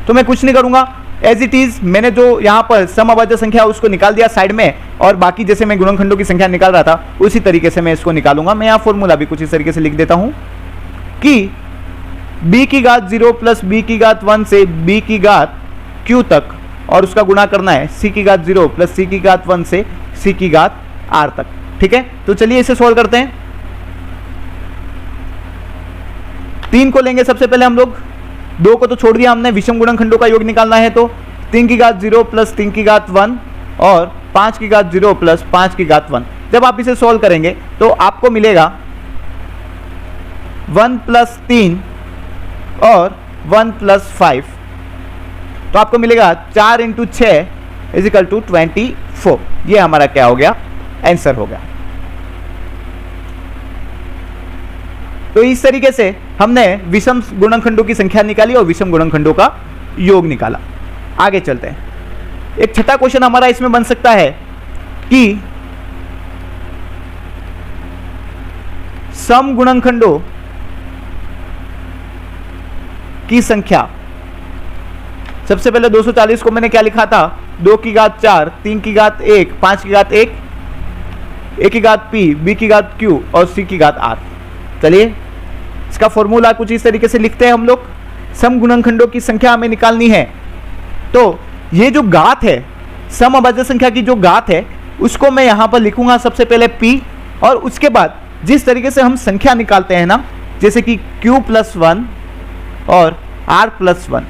तो मैं कुछ नहीं करूंगा, एज इट इज मैंने जो यहां पर समअभाज्य संख्या उसको निकाल दिया साइड में, और बाकी जैसे मैं गुणनखंडों की संख्या निकाल रहा था उसी तरीके से मैं इसको निकालूंगा। मैं यहां फॉर्मूला भी कुछ इस तरीके से लिख देता हूं कि b की घात 0 प्लस b की घात 1 से b की घात q तक, और उसका गुणा करना है c की घात 0 प्लस c की घात 1 से c की घात r तक। ठीक है, तो चलिए इसे सोल्व करते हैं। 3 को लेंगे सबसे पहले हम लोग, 2 को तो छोड़ दिया हमने, विषम गुणनखंडों का योग निकालना है तो 3 की घात 0 प्लस 3 की घात 1 और 5 की घात 0 प्लस 5 की घात 1। जब आप इसे सोल्व करेंगे तो आपको मिलेगा 1 प्लस 3 और 1 प्लस 5, तो आपको मिलेगा 4 इंटू 6 इज इक्वल टू 24। ये हमारा क्या हो गया, आंसर हो गया। तो इस तरीके से हमने विषम गुणनखंडों की संख्या निकाली और विषम गुणनखंडों का योग निकाला। आगे चलते हैं। एक छठा क्वेश्चन हमारा इसमें बन सकता है कि सम गुणनखंडों की संख्या। सबसे पहले 240 को मैंने क्या लिखा था, 2 की घात 4, 3 की घात 1, 5 की घात 1, a की घात p, b की घात q और c की घात r। चलिए इसका फॉर्मूला कुछ इस तरीके से लिखते हैं हम लोग। सम गुणनखंडों की संख्या हमें निकालनी है, तो ये जो घात है, समअभाज्य संख्या की जो घात है उसको मैं यहां पर लिखूंगा सबसे पहले p, और उसके बाद जिस तरीके से हम संख्या निकालते हैं ना, जैसे कि q प्लस 1 और r प्लस 1,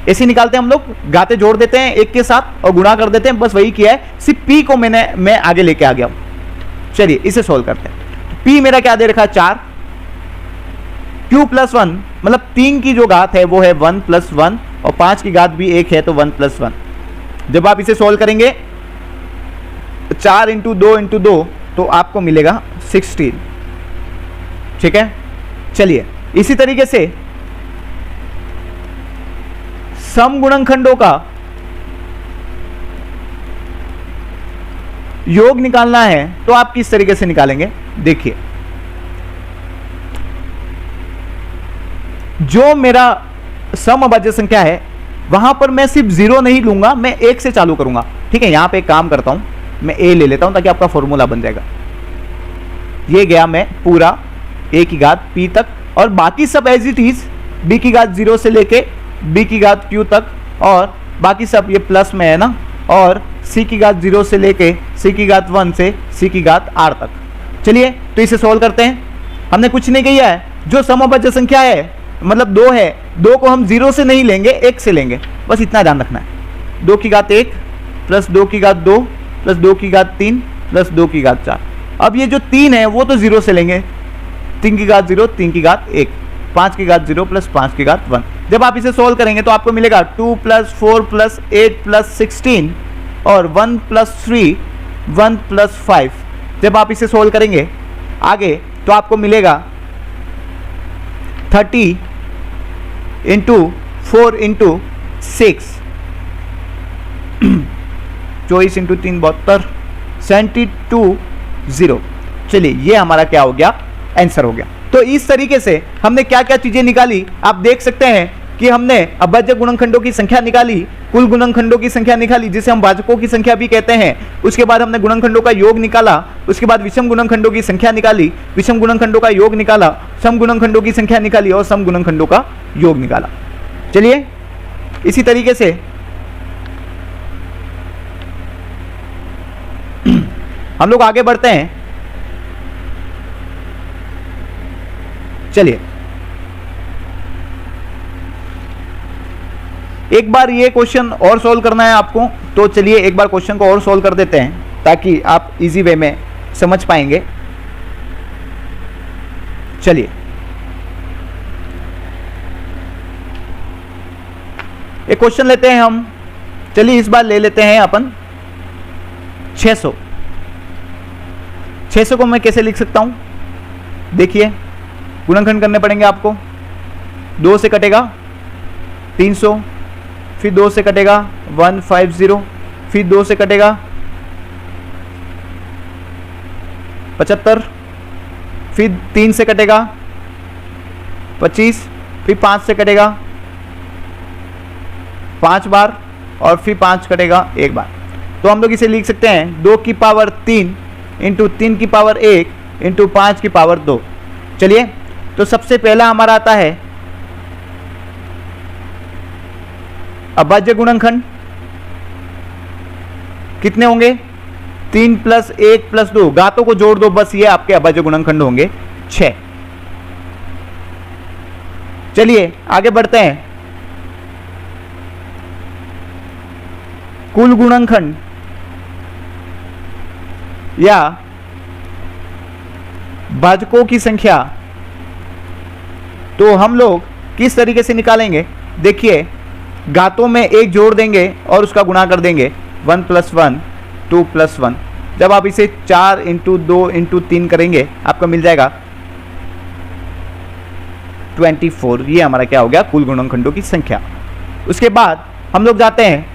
ऐसे निकालते हैं हम लोग। घातें जोड़ देते हैं एक के साथ और गुणा कर देते हैं, बस वही किया है, सिर्फ p को मैं आगे लेके आ गया हूं। चलिए इसे सोल्व करते हैं। p मेरा क्या दे रखा है, 4, q प्लस 1 मतलब 3 की जो घात है वो है 1 प्लस 1 और 5 की घात भी 1 है तो 1 प्लस 1। जब आप इसे सोल्व करेंगे 4 इंटू 2 इंटू 2 तो आपको मिलेगा 16। ठीक है, चलिए इसी तरीके से सम गुणनखंडों का योग निकालना है तो आप किस तरीके से निकालेंगे, देखिए। जो मेरा समअभाज्य संख्या है वहां पर मैं सिर्फ 0 नहीं लूंगा, मैं 1 से चालू करूंगा। ठीक है, यहां पे एक काम करता हूं, मैं a ले लेता हूं ताकि आपका फॉर्मूला बन जाएगा। ये गया मैं पूरा a की घात p तक, और बाकी सब एज इट इज b की घात 0 से लेके b की घात q तक, और बाकी सब ये प्लस में है ना, और c की घात 0 से लेके c की घात 1 से c की घात r तक। चलिए तो इसे सोल्व करते हैं। हमने कुछ नहीं किया है, जो समअभाज्य संख्या है मतलब 2 है, 2 को हम 0 से नहीं लेंगे, 1 से लेंगे, बस इतना ध्यान रखना है। 2 की घात 1 प्लस 2 की घात 2 प्लस 2 की घात 3 प्लस 2 की घात 4। अब ये जो 3 है वो तो 0 से लेंगे, 3 की घात 0, 3 की घात 1, 5 की घात 0 प्लस 5 की घात 1। जब आप इसे सोल्व करेंगे तो आपको मिलेगा 2 प्लस 4 प्लस 8 प्लस 16 और 1 प्लस 3, 1 प्लस 5। जब आप इसे सोल्व करेंगे आगे तो आपको मिलेगा 30 इंटू 4 इंटू 6 24 इंटू 3 72, 72 0। चलिए ये हमारा क्या हो गया, आंसर हो गया। तो इस तरीके से हमने क्या क्या चीजें निकाली, आप देख सकते हैं कि हमने अभाज्य गुणनखंडों की संख्या निकाली, कुल गुणनखंडों की संख्या निकाली जिसे हम भाजकों की संख्या भी कहते हैं, उसके बाद हमने गुणनखंडों का योग निकाला, उसके बाद विषम गुणनखंडों की संख्या निकाली, विषम गुणनखंडों का योग निकाला, सम गुणनखंडों की संख्या निकाली और सम गुणनखंडों का योग निकाला। चलिए इसी तरीके से हम लोग आगे बढ़ते हैं। चलिए एक बार ये क्वेश्चन और सॉल्व करना है आपको, तो चलिए एक बार क्वेश्चन को और सॉल्व कर देते हैं ताकि आप इजी वे में समझ पाएंगे। चलिए एक क्वेश्चन लेते हैं हम। चलिए इस बार ले लेते हैं अपन 600। 600 को मैं कैसे लिख सकता हूं, देखिए गुणनखंड करने पड़ेंगे आपको। 2 से कटेगा 300, फिर 2 से कटेगा 150, फिर 2 से कटेगा 75, फिर 3 से कटेगा 25, फिर 5 से कटेगा 5 बार और फिर 5 कटेगा 1 बार। तो हम लोग इसे लिख सकते हैं 2 की पावर 3 इंटू 3 की पावर 1 इंटू 5 की पावर 2। चलिए तो सबसे पहला हमारा आता है अभाज्य गुणनखंड, कितने होंगे 3 प्लस 1 प्लस 2, घातों को जोड़ दो बस, ये आपके अभाज्य गुणनखंड होंगे 6। चलिए आगे बढ़ते हैं। कुल गुणनखंड या भाजकों की संख्या तो हम लोग किस तरीके से निकालेंगे, देखिए घातों में 1 जोड़ देंगे और उसका गुणा कर देंगे, 1 + 1 2 + 1। जब आप इसे 4 इंटू 2 इंटू 3 करेंगे आपका मिल जाएगा 24। ये हमारा क्या हो गया, कुल गुणनखंडों की संख्या। उसके बाद हम लोग जाते हैं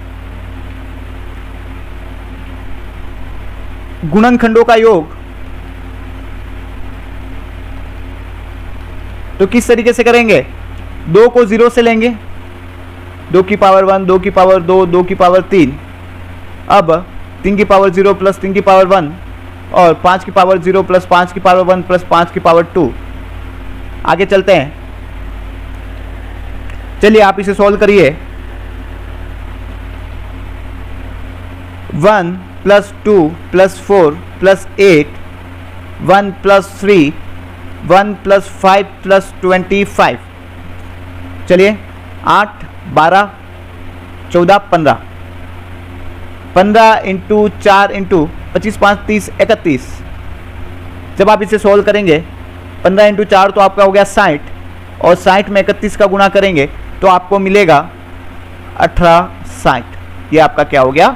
गुणनखंडों का योग। तो किस तरीके से करेंगे, 2 को 0 से लेंगे, 2 की पावर 1, 2 की पावर 2, 2 की पावर 3, अब 3 की पावर 0 प्लस 3 की पावर 1 और 5 की पावर 0 प्लस 5 की पावर 1 प्लस 5 की पावर 2। आगे चलते हैं। चलिए आप इसे सॉल्व करिए। 1 + 2 + 4 + 8, 1 + 3, 1 + 5 + 25। चलिए 8 12 14 15, 15 इंटू 4 इंटू 25 5 30 31। जब आप इसे सॉल्व करेंगे 15 इंटू 4 तो आपका हो गया 60 और 60 में 31 का गुणा करेंगे तो आपको मिलेगा 1860। ये आपका क्या हो गया,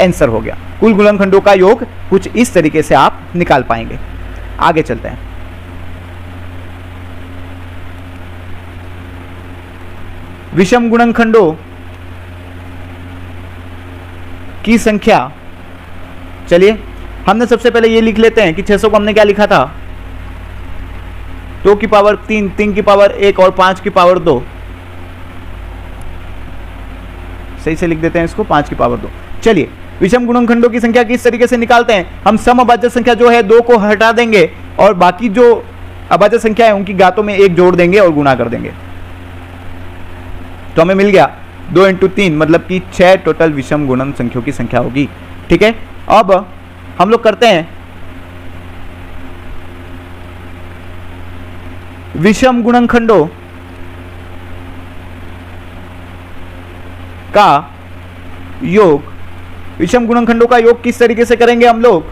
आंसर हो गया। कुल गुणनखंडों का योग कुछ इस तरीके से आप निकाल पाएंगे। आगे चलते हैं। विषम गुणनखंडों की संख्या। चलिए हमने सबसे पहले ये लिख लेते हैं कि 600 को हमने क्या लिखा था, 2 की पावर 3, 3 की पावर 1 और 5 की पावर 2। सही से लिख देते हैं इसको, 5 की पावर 2। चलिए विषम गुणनखंडों की संख्या किस तरीके से निकालते हैं, हम सम अभाज्य संख्या जो है 2 को हटा देंगे और बाकी जो अभाज्य संख्या है उनकी घातों में 1 जोड़ देंगे और गुणा कर देंगे। तो हमें मिल गया 2 इंटू 3 मतलब कि 6 टोटल विषम गुणन संख्याओं की संख्या होगी। ठीक है, अब हम लोग करते हैं विषम गुणनखंडों का योग। विषम गुणनखंडों का योग किस तरीके से करेंगे हम लोग,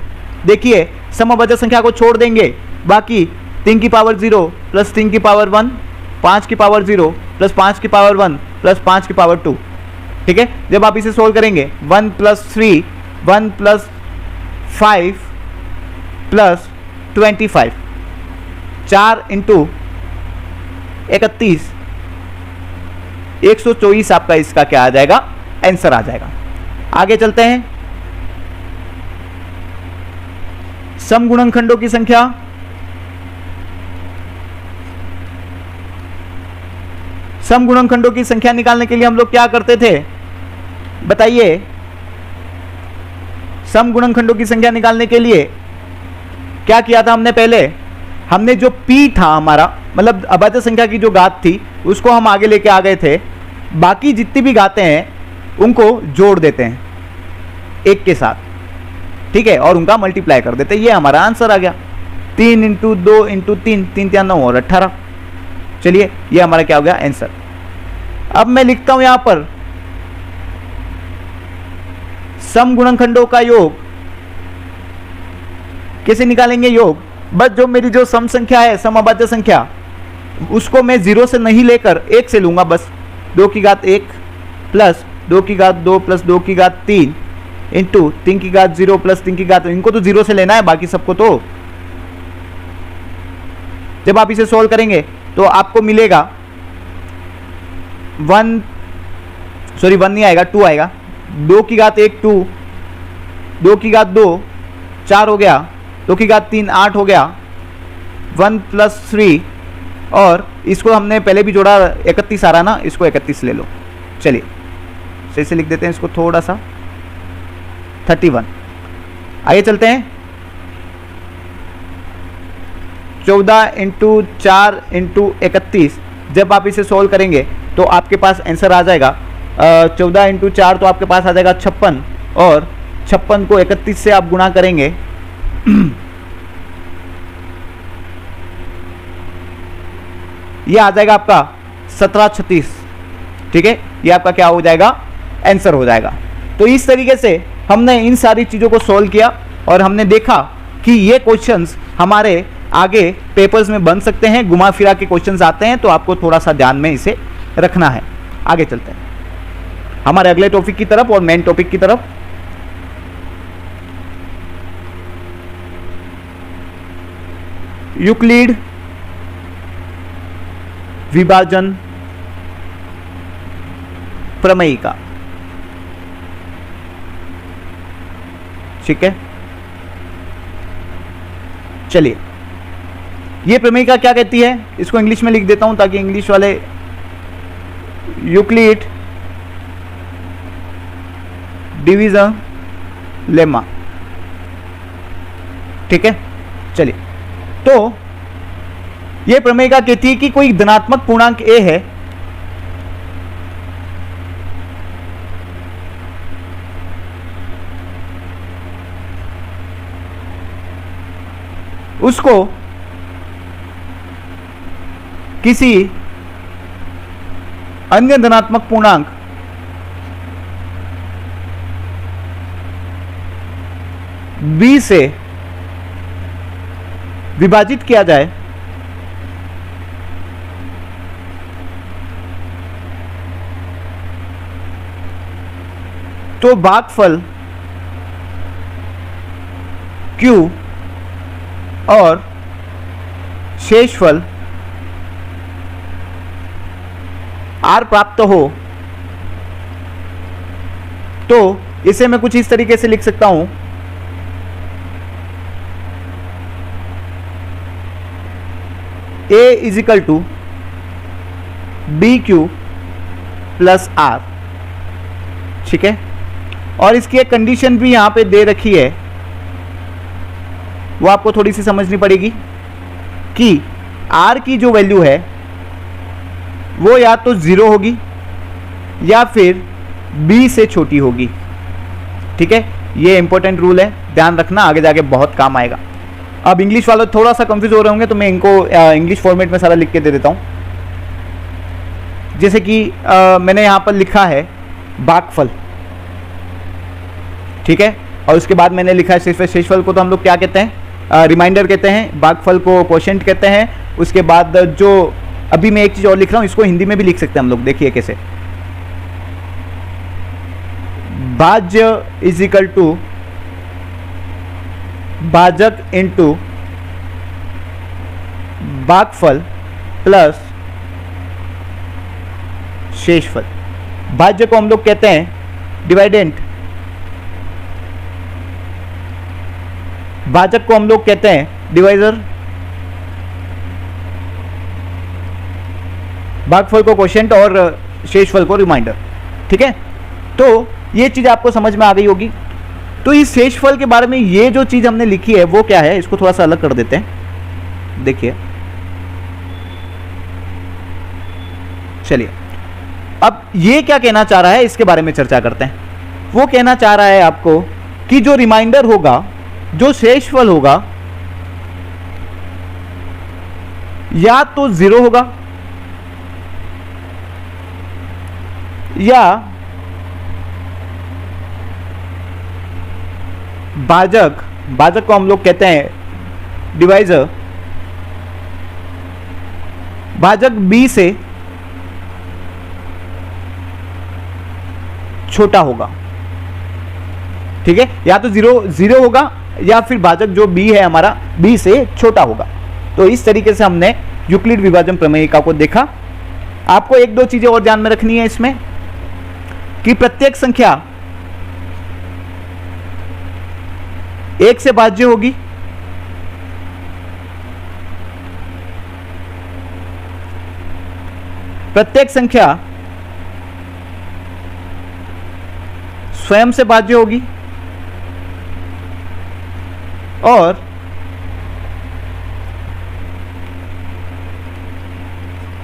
देखिए समअभाज्य संख्या को छोड़ देंगे, बाकी 3 की पावर 0 प्लस 3 की पावर 1, 5 की पावर 0 प्लस 5 की पावर 1 प्लस 5 की पावर 2। ठीक है, जब आप इसे सोल्व करेंगे 1 + 3, 1 + 5 प्लस 25, 4 इंटू 31, 124 आपका इसका क्या आ जाएगा, आंसर आ जाएगा। आगे चलते हैं। सम गुणनखंडों की संख्या, सम गुणनखंडों की संख्या निकालने के लिए हम लोग क्या करते थे बताइए? सम गुणनखंडों की संख्या निकालने के लिए क्या किया था हमने? पहले हमने जो p था हमारा, मतलब अभाज्य संख्या की जो घात थी, उसको हम आगे लेके आ गए थे। बाकी जितनी भी घातें हैं उनको जोड़ देते हैं एक के साथ, ठीक है, और उनका मल्टीप्लाई कर देते हैं। ये हमारा आंसर आ गया। 3 इंटू 2 इंटू 3, 3 3 9 और 18। चलिए, ये हमारा क्या हो गया? आंसर। अब मैं लिखता हूं यहां पर सम गुणनखंडों का योग। कैसे निकालेंगे योग? बस जो मेरी जो सम संख्या है, सम अभाज्य संख्या, उसको मैं 0 से नहीं लेकर 1 से लूंगा। बस 2 की घात 1 प्लस 2 की घात 2 प्लस 2 की घात 3 इंटू 3 की घात 0 प्लस 3 की घात, इनको तो 0 से लेना है, बाकी सबको तो। जब आप इसे सोल्व करेंगे तो आपको मिलेगा 1 नहीं आएगा, 2 आएगा। 2 की घात 1 2, 2 की घात 2 4 हो गया, 2 की घात 3 8 हो गया, 1 प्लस 3, और इसको हमने पहले भी जोड़ा 31 आ रहा ना, इसको 31 ले लो। चलिए सही से लिख देते हैं इसको थोड़ा सा, 31। आगे चलते हैं। 14 इंटू 4 इंटू 31, जब आप इसे सोल्व करेंगे तो आपके पास आंसर आ जाएगा 14 इंटू 4 तो आपके पास आ जाएगा 56, और 56 को 31 से आप गुणा करेंगे ये आ जाएगा आपका 1736। ठीक है, ये आपका क्या हो जाएगा? आंसर हो जाएगा। तो इस तरीके से हमने इन सारी चीज़ों को सॉल्व किया और हमने देखा कि ये क्वेश्चंस हमारे आगे पेपर्स में बन सकते हैं, घुमा फिरा के क्वेश्चंस आते हैं, तो आपको थोड़ा सा ध्यान में इसे रखना है। आगे चलते हैं हमारे अगले टॉपिक की तरफ और मेन टॉपिक की तरफ। यूक्लिड विभाजन प्रमेयिका। ठीक है, चलिए, ये प्रमेयिका क्या कहती है इसको इंग्लिश में लिख देता हूं ताकि इंग्लिश वाले। Euclid division lemma. ठीक है, चलिए, तो यह प्रमेयिका कहती है कि कोई धनात्मक पूर्णांक a है, उसको किसी अन्य धनात्मक पूर्णांक b से विभाजित किया जाए तो भागफल q और शेषफल r प्राप्त हो। तो इसे मैं कुछ इस तरीके से लिख सकता हूं, a is equal to b q plus r. ठीक है, और इसकी एक कंडीशन भी यहां पे दे रखी है, वो आपको थोड़ी सी समझनी पड़ेगी कि r की जो वैल्यू है वो या तो 0 होगी या फिर b से छोटी होगी। ठीक है, ये इंपॉर्टेंट रूल है, ध्यान रखना, आगे जाके बहुत काम आएगा। अब इंग्लिश वाले थोड़ा सा कंफ्यूज हो रहे होंगे तो मैं इनको इंग्लिश फॉर्मेट में सारा लिख के दे देता हूं। जैसे कि मैंने यहां पर लिखा है भागफल, ठीक है, और उसके बाद मैंने लिखा है शेषफल। शेषफल को तो हम लोग क्या कहते हैं? रिमाइंडर कहते हैं। भागफल को कोशेंट कहते हैं। उसके बाद जो अभी मैं एक चीज और लिख रहा हूं, इसको हिंदी में भी लिख सकते हैं हम लोग, देखिए कैसे। भाज्य इज इक्वल टू भाजक इंटू भागफल प्लस शेषफल। भाज्य को हम लोग कहते हैं डिवाइडेंट भाजक को हम लोग कहते हैं डिवाइजर, भागफल को क्वोशिएंट और शेषफल को रिमाइंडर। ठीक है, तो ये चीज आपको समझ में आ गई होगी। तो इस शेषफल के बारे में ये जो चीज हमने लिखी है वो क्या है, इसको थोड़ा सा अलग कर देते हैं। देखिए, चलिए अब ये क्या कहना चाह रहा है इसके बारे में चर्चा करते हैं। वो कहना चाह रहा है आपको कि जो रिमाइंडर होगा, जो शेषफल होगा, या तो 0 होगा या भाजक को हम लोग कहते हैं डिवाइजर, भाजक b से छोटा होगा। ठीक है, या तो 0 होगा या फिर भाजक जो b है हमारा b से छोटा होगा। तो इस तरीके से हमने यूक्लिड विभाजन प्रमेयिका को देखा। आपको एक दो चीजें और ध्यान में रखनी है इसमें कि प्रत्येक संख्या 1 से भाज्य होगी, प्रत्येक संख्या स्वयं से भाज्य होगी और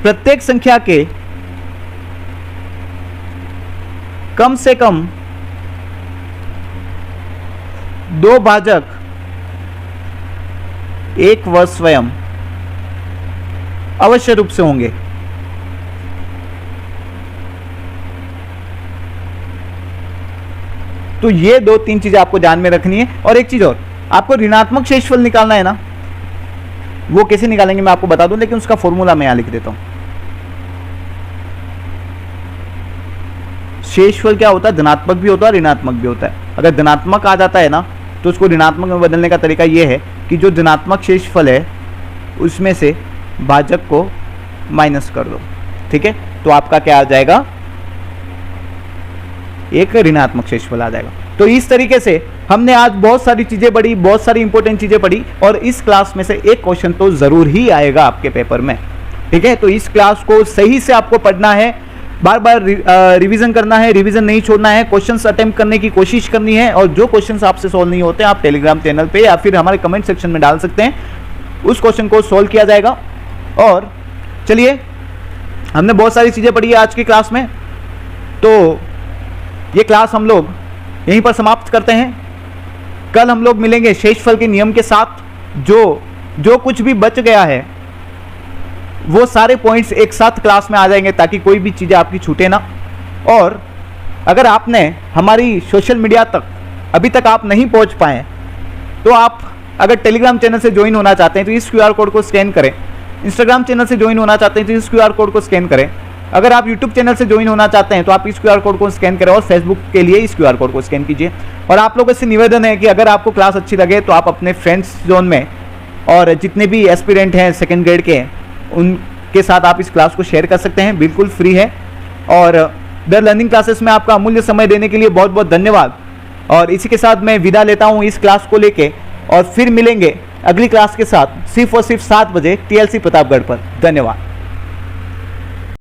प्रत्येक संख्या के कम से कम 2 भाजक एक व स्वयं अवश्य रूप से होंगे। तो ये 2-3 चीजें आपको ध्यान में रखनी है। और एक चीज और, आपको ऋणात्मक शेषफल निकालना है ना, वो कैसे निकालेंगे मैं आपको बता दूं, लेकिन उसका फॉर्मूला मैं यहां लिख देता हूं। शेषफल क्या होता है, धनात्मक भी होता है, ऋणात्मक भी होता है। अगर धनात्मक आ जाता है ना तो उसको ऋणात्मक में बदलने का तरीका यह है कि जो धनात्मक शेषफल है उसमें से भाजक को माइनस कर दो। ठीक है, तो आपका क्या आ जाएगा, एक ऋणात्मक शेषफल आ जाएगा। तो इस तरीके से हमने आज बहुत सारी चीजें पढ़ी, बहुत सारी इंपॉर्टेंट चीजें पढ़ी, और इस क्लास में से एक क्वेश्चन तो जरूर ही आएगा आपके पेपर में। ठीक है, तो इस क्लास को सही से आपको पढ़ना है, बार बार रिवीजन करना है, रिवीजन नहीं छोड़ना है, क्वेश्चंस अटेम्प्ट करने की कोशिश करनी है। और जो क्वेश्चंस आपसे सॉल्व नहीं होते आप टेलीग्राम चैनल पे या फिर हमारे कमेंट सेक्शन में डाल सकते हैं, उस क्वेश्चन को सॉल्व किया जाएगा। और चलिए, हमने बहुत सारी चीजें पढ़ी है आज की क्लास में, तो ये क्लास हम लोग यहीं पर समाप्त करते हैं। कल हम लोग मिलेंगे शेषफल के नियम के साथ। जो कुछ भी बच गया है वो सारे पॉइंट्स एक साथ क्लास में आ जाएंगे ताकि कोई भी चीज़ें आपकी छूटे ना। और अगर आपने हमारी सोशल मीडिया तक अभी तक आप नहीं पहुंच पाए तो आप अगर टेलीग्राम चैनल से ज्वाइन होना चाहते हैं तो इस क्यूआर कोड को स्कैन करें, इंस्टाग्राम चैनल से ज्वाइन होना चाहते हैं तो इस क्यूआर कोड को स्कैन करें, अगर आप यूट्यूब चैनल से ज्वाइन होना चाहते हैं तो आप इस क्यूआर कोड को स्कैन करें, और फेसबुक के लिए इस क्यूआर कोड को स्कैन कीजिए। और आप लोगों से निवेदन है कि अगर आपको क्लास अच्छी लगे तो आप अपने फ्रेंड्स जोन में और जितने भी एस्पिरेंट हैं सेकेंड ग्रेड के, उनके साथ आप इस क्लास को शेयर कर सकते हैं, बिल्कुल फ्री है। और द लर्निंग क्लासेस में आपका अमूल्य समय देने के लिए बहुत बहुत धन्यवाद। और इसी के साथ मैं विदा लेता हूँ इस क्लास को लेके, और फिर मिलेंगे अगली क्लास के साथ सिर्फ और सिर्फ 7 बजे TLC प्रतापगढ़ पर। धन्यवाद।